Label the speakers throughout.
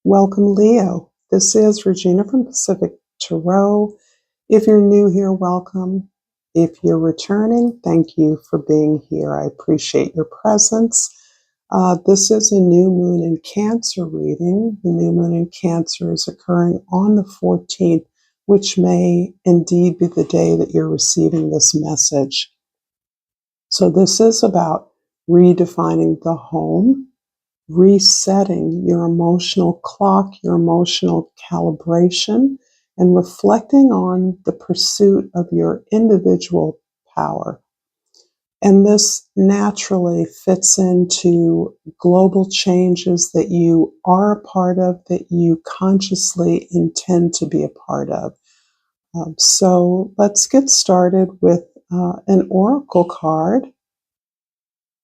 Speaker 1: Welcome, Leo. This is Regina from Pacific Tarot. If you're new here, welcome. If you're returning, thank you for being here. I appreciate your presence. This is a new moon in Cancer reading. The new moon in Cancer is occurring on the 14th, which may indeed be the day that you're receiving this message. So this is about redefining the home, resetting your emotional clock, your emotional calibration, and reflecting on the pursuit of your individual power. And this naturally fits into global changes that you are a part of, that you consciously intend to be a part of. So let's get started with an oracle card.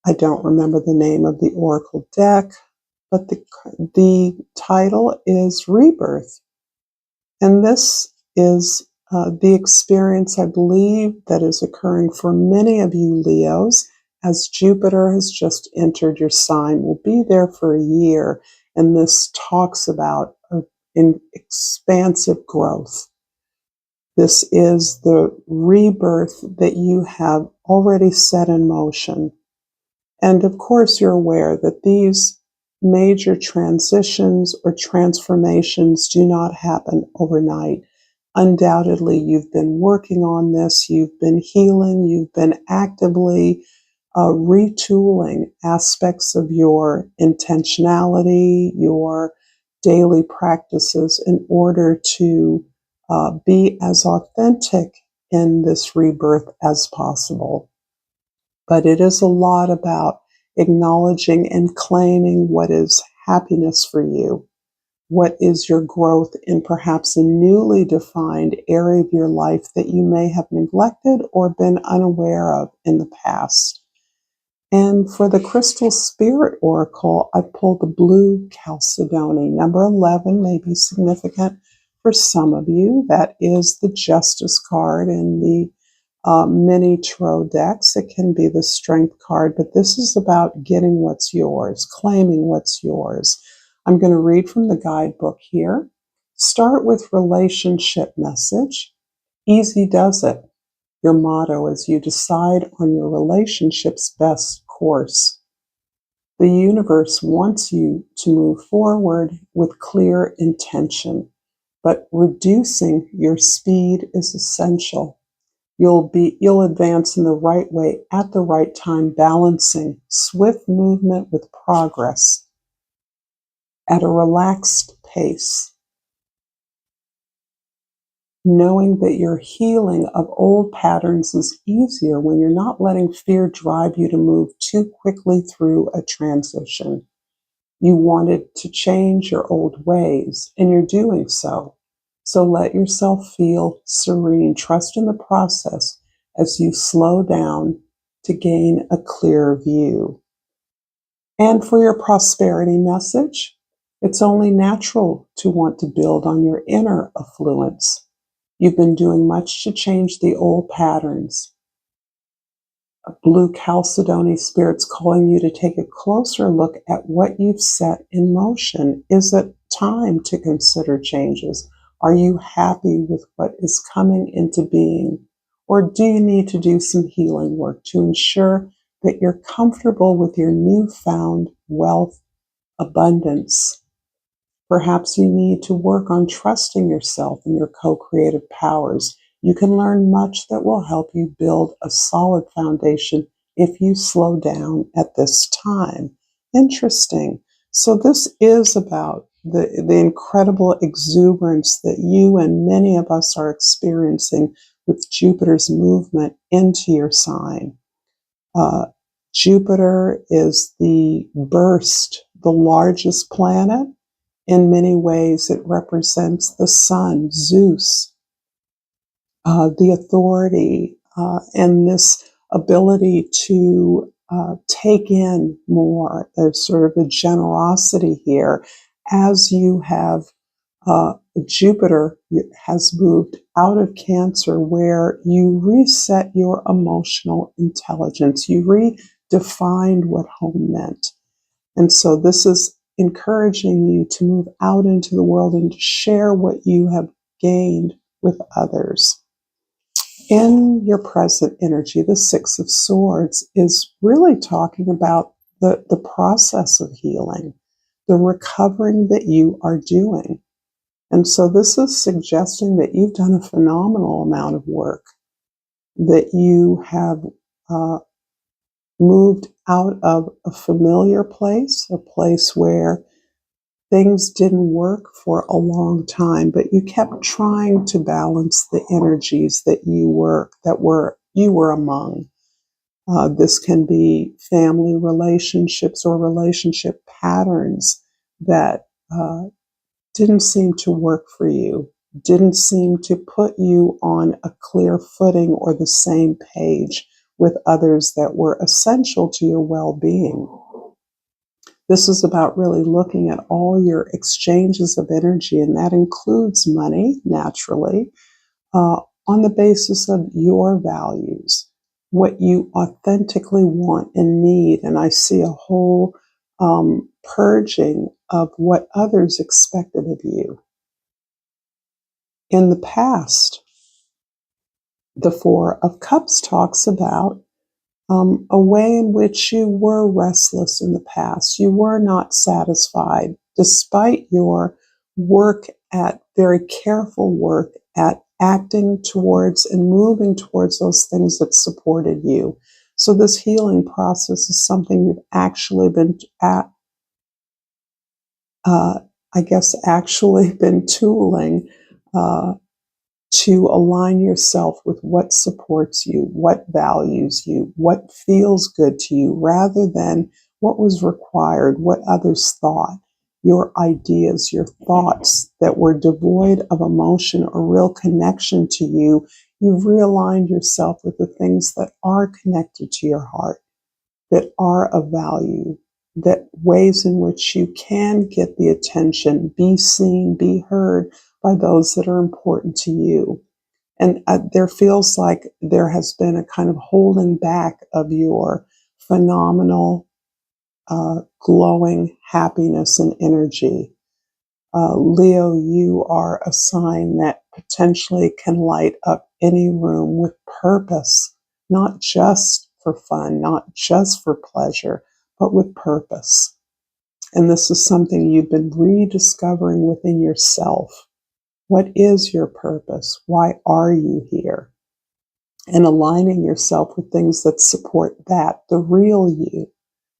Speaker 1: I don't remember the name of the oracle deck, but the title is Rebirth. And this is the experience, I believe, that is occurring for many of you Leos, as Jupiter has just entered your sign, will be there for a year. And this talks about an expansive growth. This is the rebirth that you have already set in motion. And of course, you're aware that these major transitions or transformations do not happen overnight. Undoubtedly, you've been working on this, you've been healing, you've been actively retooling aspects of your intentionality, your daily practices in order to be as authentic in this rebirth as possible. But it is a lot about acknowledging and claiming what is happiness for you, what is your growth in perhaps a newly defined area of your life that you may have neglected or been unaware of in the past. And for the Crystal Spirit Oracle, I pulled the blue Chalcedony. Number 11 may be significant for some of you. That is the Justice card in the mini tarot decks. It can be the Strength card, but this is about getting what's yours, claiming what's yours. I'm going to read from the guidebook here. Start with relationship message. Easy does it. Your motto as you decide on your relationship's best course. The universe wants you to move forward with clear intention, but reducing your speed is essential. You'll advance in the right way at the right time, balancing swift movement with progress at a relaxed pace. Knowing that your healing of old patterns is easier when you're not letting fear drive you to move too quickly through a transition. You wanted to change your old ways, and you're doing so. So let yourself feel serene. Trust in the process as you slow down to gain a clearer view. And for your prosperity message, it's only natural to want to build on your inner affluence. You've been doing much to change the old patterns. A blue Chalcedony Spirit's calling you to take a closer look at what you've set in motion. Is it time to consider changes? Are you happy with what is coming into being? Or do you need to do some healing work to ensure that you're comfortable with your newfound wealth, abundance? Perhaps you need to work on trusting yourself and your co-creative powers. You can learn much that will help you build a solid foundation if you slow down at this time. Interesting. So this is about the incredible exuberance that you and many of us are experiencing with Jupiter's movement into your sign. Jupiter is the burst, the largest planet. In many ways, it represents the sun, Zeus, the authority, and this ability to take in more. There's sort of a generosity here as you have Jupiter has moved out of Cancer, where you reset your emotional intelligence. You redefined what home meant. And so this is encouraging you to move out into the world and to share what you have gained with others. In your present energy, the Six of Swords is really talking about the process of healing, the recovering that you are doing. And so this is suggesting that you've done a phenomenal amount of work, that you have moved out of a familiar place, a place where things didn't work for a long time, but you kept trying to balance the energies that you were among. This can be family relationships or relationship patterns that didn't seem to work for you, didn't seem to put you on a clear footing or the same page with others that were essential to your well-being. This is about really looking at all your exchanges of energy, and that includes money, naturally, on the basis of your values, what you authentically want and need. And I see a whole purging of what others expected of you. In the past, the Four of Cups talks about a way in which you were restless in the past. You were not satisfied, despite your very careful work at acting towards and moving towards those things that supported you. So this healing process is something you've actually been been tooling to align yourself with what supports you, what values you, what feels good to you, rather than what was required, what others thought, your ideas, your thoughts that were devoid of emotion or real connection to you. You've realigned yourself with the things that are connected to your heart, that are of value, that ways in which you can get the attention, be seen, be heard by those that are important to you. And there feels like there has been a kind of holding back of your phenomenal, glowing happiness and energy. Leo, you are a sign that potentially can light up any room with purpose, not just for fun, not just for pleasure, but with purpose. And this is something you've been rediscovering within yourself. What is your purpose? Why are you here? And aligning yourself with things that support that, the real you,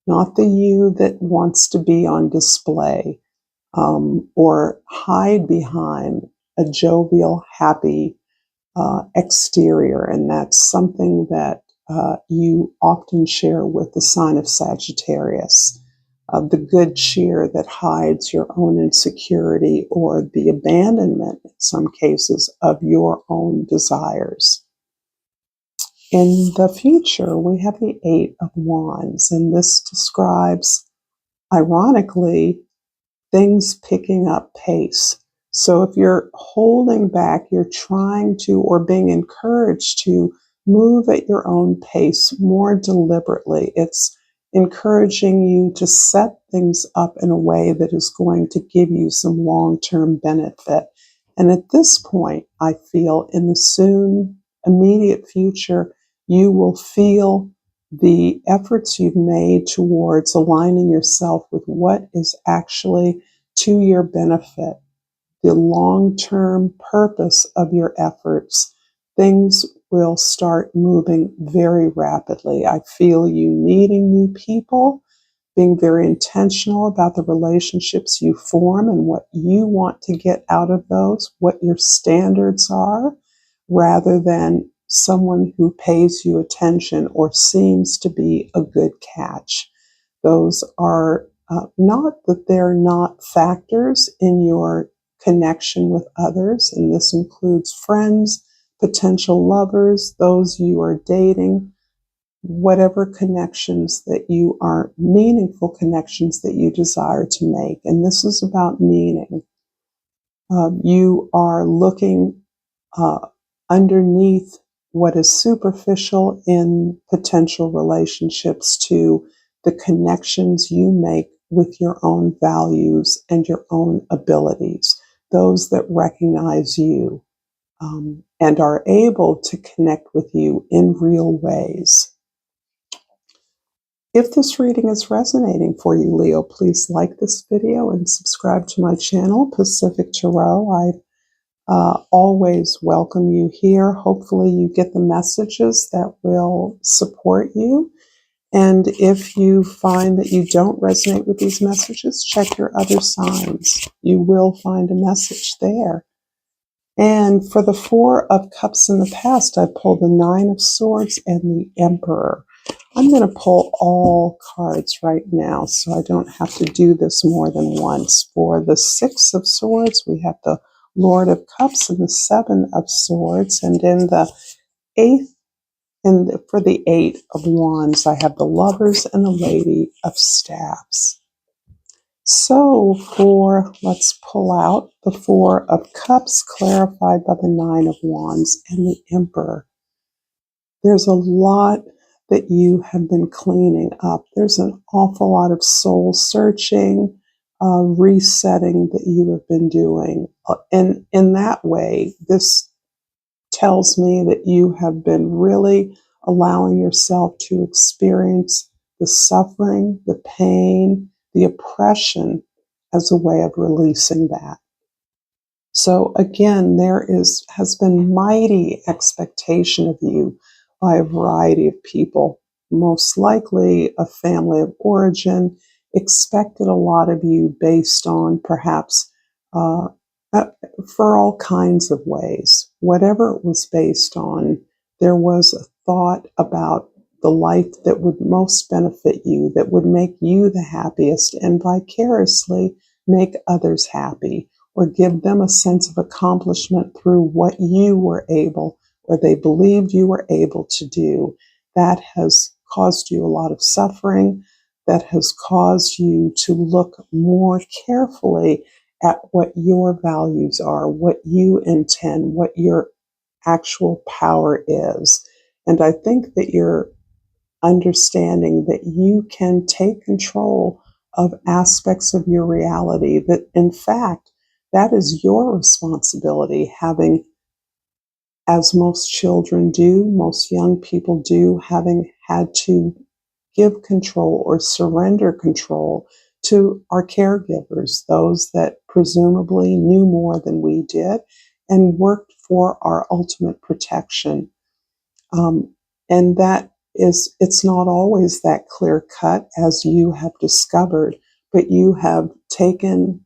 Speaker 1: not the you that wants to be on display or hide behind a jovial, happy exterior. And that's something that you often share with the sign of Sagittarius. The good cheer that hides your own insecurity or the abandonment, in some cases, of your own desires. In the future, we have the Eight of Wands, and this describes, ironically, things picking up pace. So if you're holding back, you're trying to, or being encouraged to move at your own pace more deliberately. It's encouraging you to set things up in a way that is going to give you some long-term benefit. And at this point, I feel in the soon, immediate future, you will feel the efforts you've made towards aligning yourself with what is actually to your benefit, the long-term purpose of your efforts. Things will start moving very rapidly. I feel you needing new people, being very intentional about the relationships you form and what you want to get out of those, what your standards are, rather than someone who pays you attention or seems to be a good catch. Those are not that they're not factors in your connection with others, and this includes friends, potential lovers, those you are dating, whatever connections that you are, meaningful connections that you desire to make. And this is about meaning. You are looking underneath what is superficial in potential relationships to the connections you make with your own values and your own abilities, those that recognize you and are able to connect with you in real ways. If this reading is resonating for you, Leo, please like this video and subscribe to my channel, Pacific Tarot. I always welcome you here. Hopefully you get the messages that will support you. And if you find that you don't resonate with these messages, check your other signs. You will find a message there. And for the Four of Cups in the past, I pulled the Nine of Swords and the Emperor. I'm going to pull all cards right now, so I don't have to do this more than once. For the Six of Swords, we have the Lord of Cups and the Seven of Swords. And in the eighth, and for the Eight of Wands, I have the Lovers and the Lady of Staffs. So let's pull out the Four of Cups clarified by the Nine of Wands and the Emperor. There's a lot that you have been cleaning up. There's an awful lot of soul searching, resetting that you have been doing. And in that way, this tells me that you have been really allowing yourself to experience the suffering, the pain, the oppression as a way of releasing that. So again, has been mighty expectation of you by a variety of people. Most likely a family of origin expected a lot of you based on perhaps for all kinds of ways. Whatever it was based on, there was a thought about the life that would most benefit you, that would make you the happiest and vicariously make others happy, or give them a sense of accomplishment through what you were able, or they believed you were able to do. That has caused you a lot of suffering. That has caused you to look more carefully at what your values are, what you intend, what your actual power is. And I think that you're understanding that you can take control of aspects of your reality, that in fact, that is your responsibility, having, as most children do, most young people do, having had to give control or surrender control to our caregivers, those that presumably knew more than we did and worked for our ultimate protection. And that it's not always that clear cut, as you have discovered, but you have taken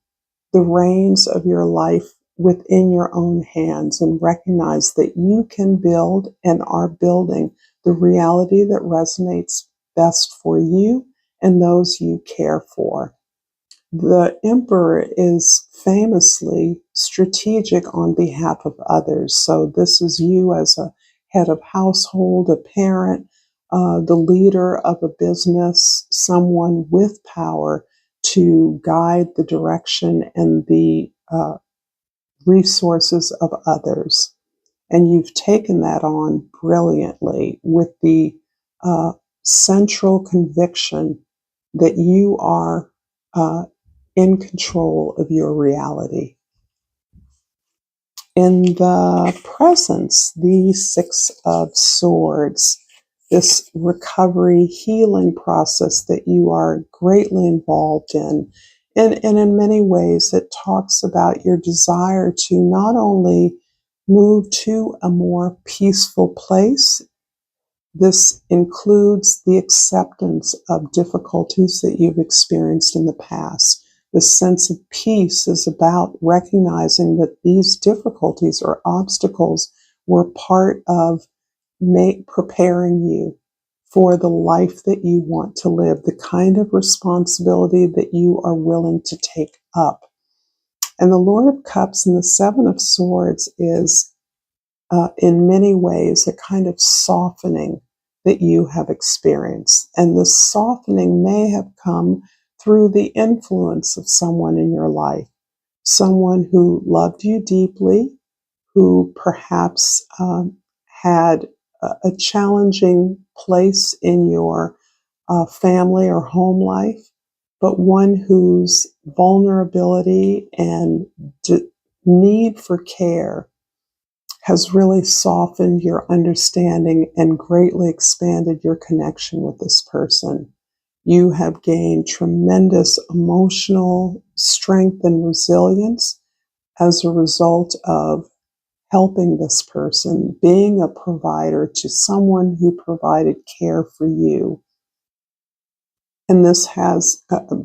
Speaker 1: the reins of your life within your own hands and recognize that you can build and are building the reality that resonates best for you and those you care for. The Emperor is famously strategic on behalf of others. So this is you as a head of household, a parent, the leader of a business, someone with power to guide the direction and the resources of others. And you've taken that on brilliantly with the central conviction that you are in control of your reality. In the presence, the Six of Swords, this recovery healing process that you are greatly involved in. And in many ways, it talks about your desire to not only move to a more peaceful place. This includes the acceptance of difficulties that you've experienced in the past. The sense of peace is about recognizing that these difficulties or obstacles were part of preparing you for the life that you want to live, the kind of responsibility that you are willing to take up. And the Lord of Cups and the Seven of Swords is in many ways a kind of softening that you have experienced. And this softening may have come through the influence of someone in your life, someone who loved you deeply, who perhaps had a challenging place in your family or home life, but one whose vulnerability and need for care has really softened your understanding and greatly expanded your connection with this person. You have gained tremendous emotional strength and resilience as a result of helping this person, being a provider to someone who provided care for you. And this has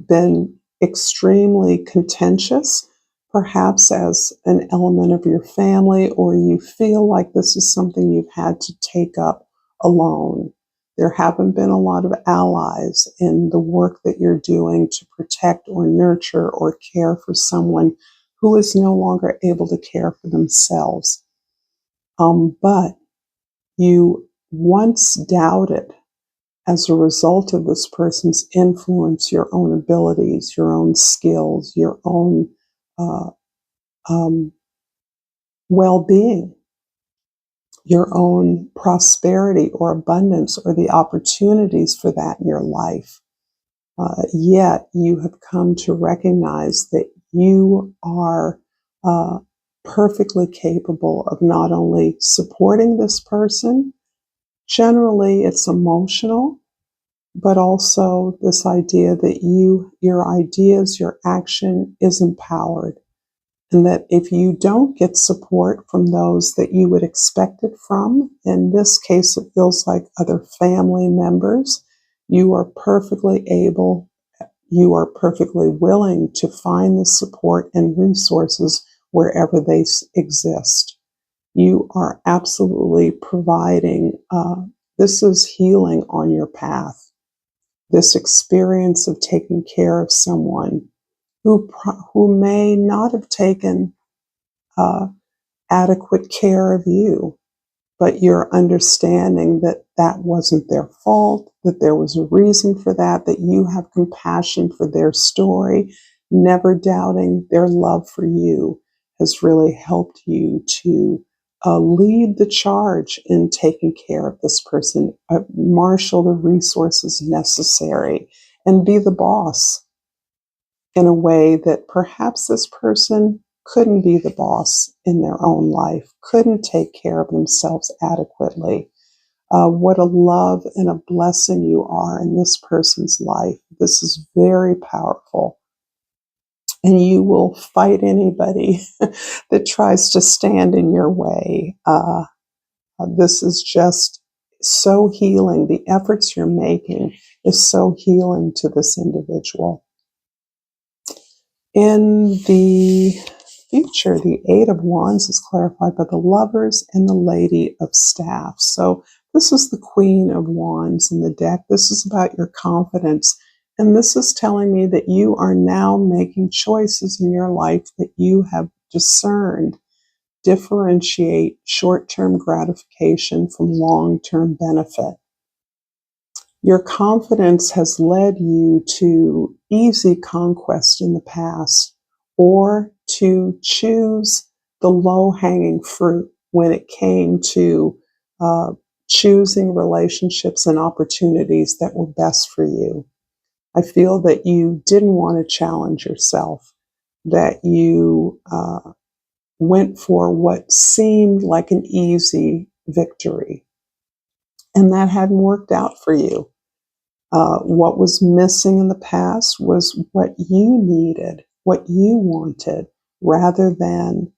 Speaker 1: been extremely contentious, perhaps as an element of your family, or you feel like this is something you've had to take up alone. There haven't been a lot of allies in the work that you're doing to protect or nurture or care for someone who is no longer able to care for themselves. But you once doubted, as a result of this person's influence, your own abilities, your own skills, your own uh, um, well-being, your own prosperity or abundance, or the opportunities for that in your life. Yet you have come to recognize that you are perfectly capable of not only supporting this person, generally it's emotional, but also this idea that your ideas, your action is empowered. And that if you don't get support from those that you would expect it from, in this case, it feels like other family members, you are perfectly able, you are perfectly willing to find the support and resources wherever they exist. You are absolutely providing, this is healing on your path. This experience of taking care of someone who may not have taken uh, adequate care of you, but you're understanding that that wasn't their fault, that there was a reason for that, that you have compassion for their story, never doubting their love for you has really helped you to lead the charge in taking care of this person, marshal the resources necessary, and be the boss in a way that perhaps this person couldn't be the boss in their own life, couldn't take care of themselves adequately. What a love and a blessing you are in this person's life. This is very powerful. And you will fight anybody that tries to stand in your way. This is just so healing. The efforts you're making is so healing to this individual. In the future, the Eight of Wands is clarified by the Lovers and the Lady of Staffs. So this is the Queen of Wands in the deck. This is about your confidence. And this is telling me that you are now making choices in your life that you have discerned differentiate short-term gratification from long-term benefit. Your confidence has led you to easy conquest in the past, or to choose the low-hanging fruit when it came to choosing relationships and opportunities that were best for you. I feel that you didn't want to challenge yourself, that you went for what seemed like an easy victory, and that hadn't worked out for you. What was missing in the past was what you needed, what you wanted, rather than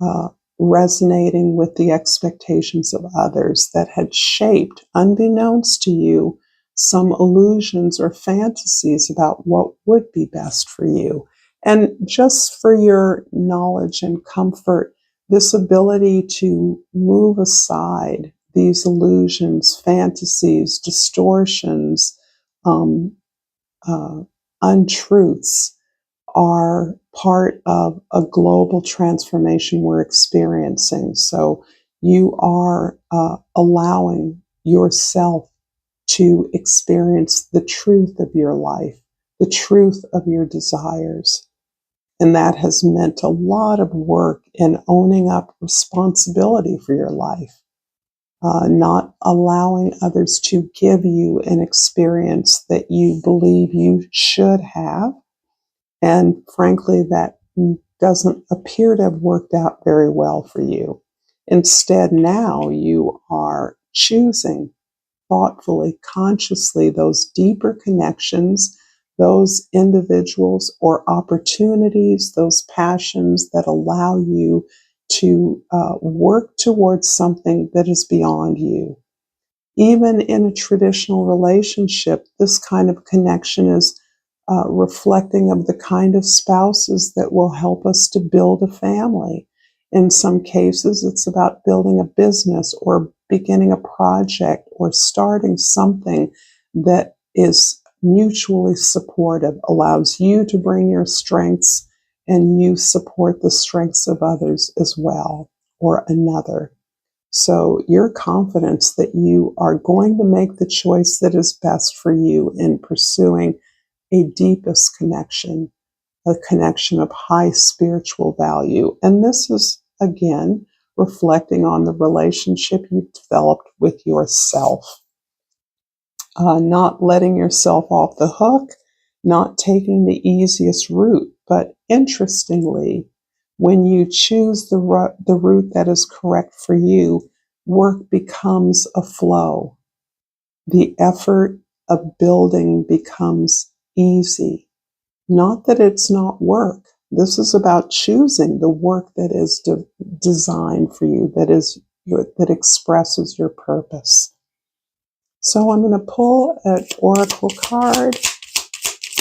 Speaker 1: uh, resonating with the expectations of others that had shaped, unbeknownst to you, some illusions or fantasies about what would be best for you. And just for your knowledge and comfort, this ability to move aside these illusions, fantasies, distortions, um, uh, untruths are part of a global transformation we're experiencing. So you are allowing yourself to experience the truth of your life, the truth of your desires. And that has meant a lot of work in owning up responsibility for your life. not allowing others to give you an experience that you believe you should have. And frankly, that doesn't appear to have worked out very well for you. Instead, now you are choosing thoughtfully, consciously, those deeper connections, those individuals or opportunities, those passions that allow you to work towards something that is beyond you. Even in a traditional relationship, this kind of connection is reflecting of the kind of spouses that will help us to build a family. In some cases, it's about building a business or beginning a project or starting something that is mutually supportive, allows you to bring your strengths and you support the strengths of others as well, or another. So your confidence that you are going to make the choice that is best for you in pursuing a deepest connection, a connection of high spiritual value. And this is, again, reflecting on the relationship you've developed with yourself. Not letting yourself off the hook, not taking the easiest route. But interestingly, when you choose the route that is correct for you, work becomes a flow. The effort of building becomes easy. Not that it's not work. This is about choosing the work that is designed for you, that expresses your purpose. So I'm going to pull an oracle card.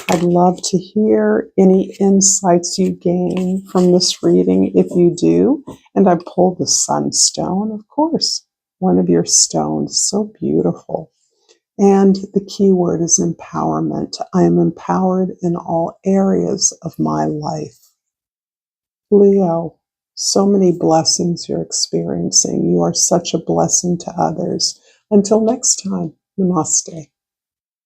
Speaker 1: I'd love to hear any insights you gain from this reading if you do. And I pulled the Sunstone, of course, one of your stones. So beautiful. And the key word is empowerment. I am empowered in all areas of my life. Leo, so many blessings you're experiencing. You are such a blessing to others. Until next time, namaste.